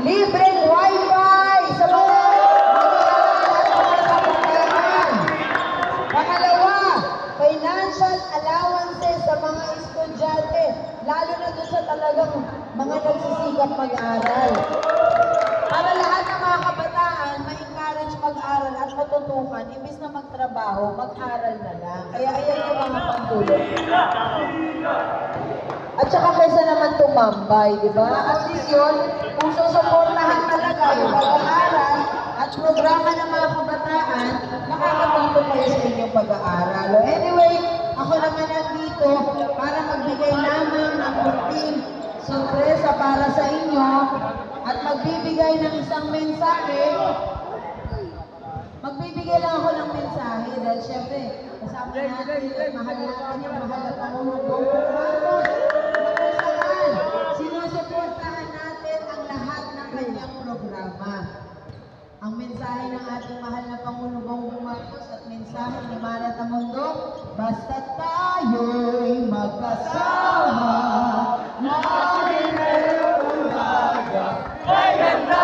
libreng wifi sa mga pangalawa, financial allowances sa mga estudyante, lalo na doon sa talagang mga nagsisikap mag-aral. Para lahat ng mga kabataan, ma-encourage mag-aral at matutukan, imbis na magtrabaho, mag-aral na lang. Kaya ayan yung mga pantulong. At saka kaysa naman tumambay, di ba? At least yun, kung susuportahan talaga yung pag-aaral at programa ng mga kabataan, nakakatulong kayo sa inyong pag-aaral. Anyway, ako naman nandito para magbigay lamang ng kunting sorpresa para sa inyo at magbibigay ng isang mensahe. Magbibigay lang ako ng mensahe dahil syempre, kasama natin at mahal natin yung mahal na Pangulong Bongbong Marcos. Sinusuportahan natin ang lahat ng kanyang programa. Ang mensahe ng ating mahal na Pangulong Bongbong Marcos at mensahe ni Mara Tamundo, basta tayo'y magkasama, lagi na yung umaga, ay ganda!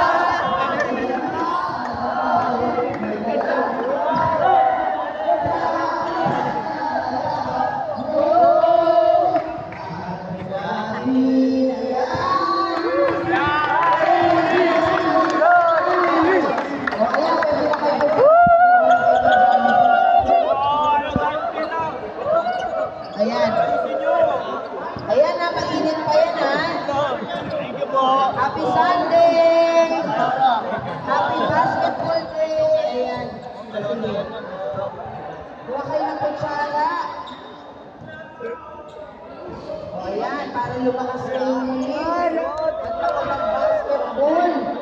Ayan na, mainit pa yan ha. Happy Sunday! Happy Basketball Day! Ayan. Buha kayo ng kutsara. O ayan, para lumakas kayo muli. At makapag-basketball.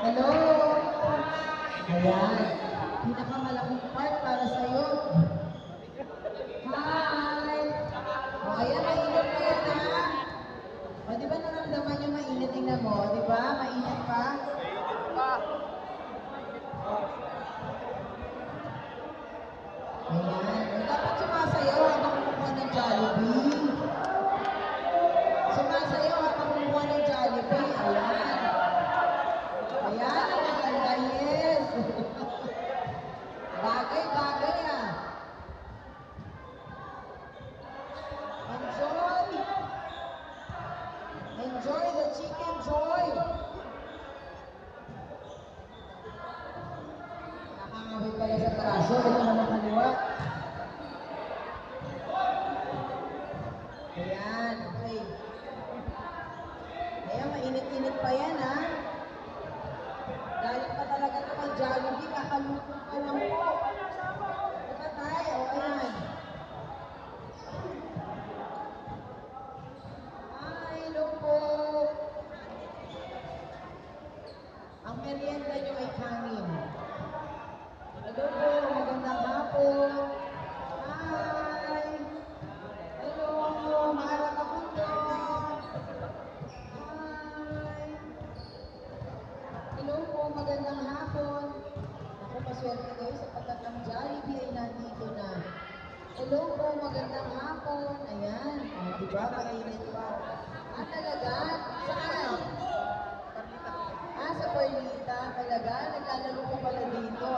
Hello? Ayan. Pinakamalaking part para sa'yo. Hi! O, ayan, mainit pa yan ha. O, di ba naramdaman yung mainit? Tingnan mo, di ba? Mainit pa? Ayan. O, dapat sumasayaw habang kumukuha ng Jollibee. Sumasayaw habang kumukuha ng Jollibee. Ayan. Ayan, ang maganda, yes. Bagay ah. Enjoy. Enjoy the chicken joy. Nakangawit pala sa traso. Ito naman kaliwa. Ayan, okay. Ayan, mainit-init pa yan ha. Dahil pa talaga ito kay Jollibee, kakaluto pa lang po. Diba tayo? O, ayan. Hi, hello po. Ang merienda nyo ay kanin. Hello po, magandang hapon. Hi. Hello, Mara Tamundo. Hello po, magandang hapon. Ako, paswerte kayo sapagkat ang Jollibee ay nandito na. Hello po, magandang hapon. Ayan, diba, mainit pa. Talaga? Saan? Sa Perlita, talaga? Naglalaro ko pala dito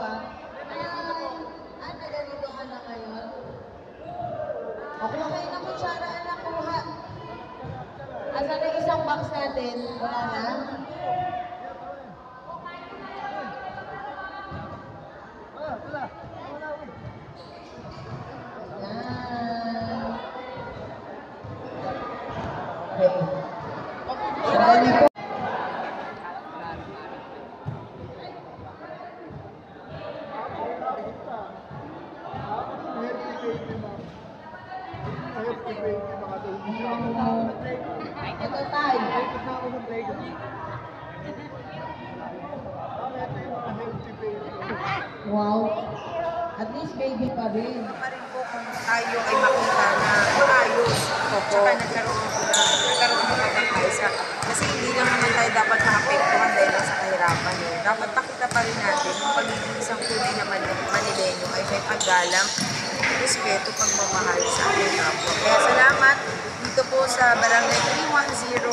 Hi! Naganito ka na ngayon? Kuha kayo ng kutsara, anak, kuha. Asan na isang box natin? Wala na? Ito tayo. Wow. At least baby pa rin. Pa rin po kung tayo ay makita na maayos. Tsaka nagkaroon ng pagkakaisa. Kasi hindi lang naman tayo dapat maapektuhan dahil lang sa kahirapan. Dapat pakita pa rin natin yung pagiging isang tunay na Manileño ay may paggalang, respeto, pagmamahal sa ating kapwa. Kaya salamat dito po sa Barangay 310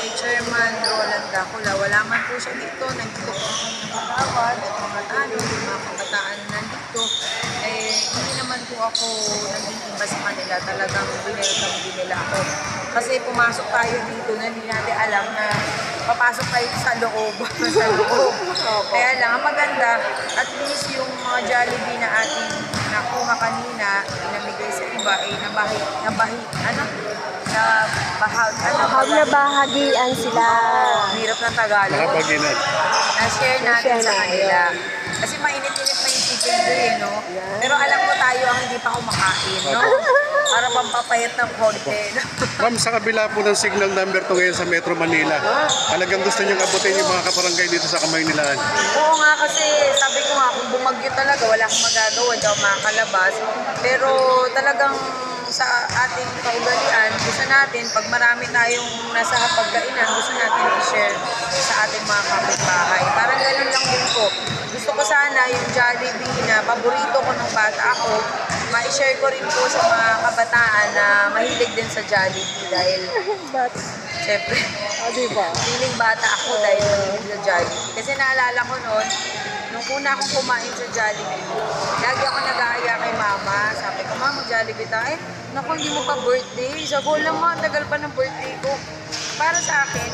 kay Chairman Roland Dacula. Wala man po siya dito, nandito po ang patawad at mga talo, yung mga kabataan na nandito. Hindi naman po ako naging iba sa kanila, talagang binelcome din nila ako. Kasi pumasok tayo dito na hindi natin alam na papasok tayo sa loob. Sa loob. Kaya lang, ang maganda, at least yung mga Jollibee na ating nakuha kanina, pinamigay sa iba, Nabahagian sila. Hirap ng Tagalog. Nakapaginat. Na-share natin sa kanila. Kasi mainit-init na yung chicken doon, no? Pero alam ko tayo ang hindi pa kumakain, no? Para pampapayat ng konti. Ma'am, sa kabila po ng signal number 2 ngayon sa Metro Manila, talagang gusto niyong abutin yung mga kabarangay dito sa Kamaynilaan. Oo nga, kasi sabi ko nga, kung bumagyo talaga, wala akong magagawa, hindi ako makakalabas. Pero talagang sa ating kaugalian, gusto natin, pag marami tayong nasa hapagkainan, gusto natin i-share sa ating mga kapitbahay. Parang ganun lang din po. Gusto ko sana yung Jollibee na paborito ko nung bata ako, ma-share ko rin po sa mga kabataan na mahilig din sa Jollibee dahil syempre, feeling bata ako dahil mahilig sa Jollibee. Kasi naalala ko noon, nung una akong kumain sa Jollibee, lagi ako nag-aaya kay mama. Sabi ko, mama, Jollibee tayo. Naku, hindi mo pa birthday. Sabi ko, lang tagal pa ng birthday ko. Para sa akin,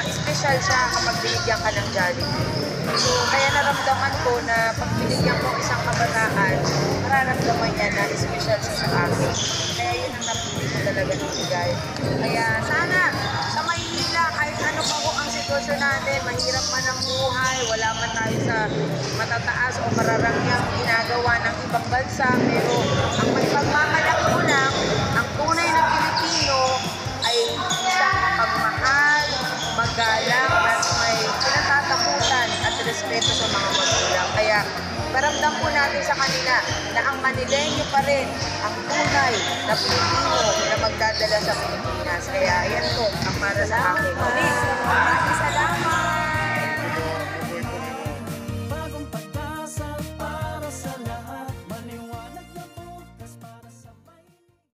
special siya kapag binigyan ka ng Jollibee. So, kaya naramdaman ko na pag binigyan ko isang kabataan, mararamdaman niya na special siya sa akin. Kaya yun ang napili ko talaga ng bigay. Kaya sana, sa Maynila, kahit ano pa ko ang sitwasyon natin, mahirap man ang buhay, wala man tayo sa matataas o mararangyang ginagawa ng ibang bansa, pero ang may pagmamalaki ko lang, ang tunay na Pilipino ay isang mapagmahal, magalang, at may pinatatakutan at respeto sa mga magulang. Kaya paramdam po natin sa kanila na ang Manileño pa rin ang tunay na Pilipino na magdadala sa Pilipinas. Kaya yan po ang para sa akin. Maraming salamat.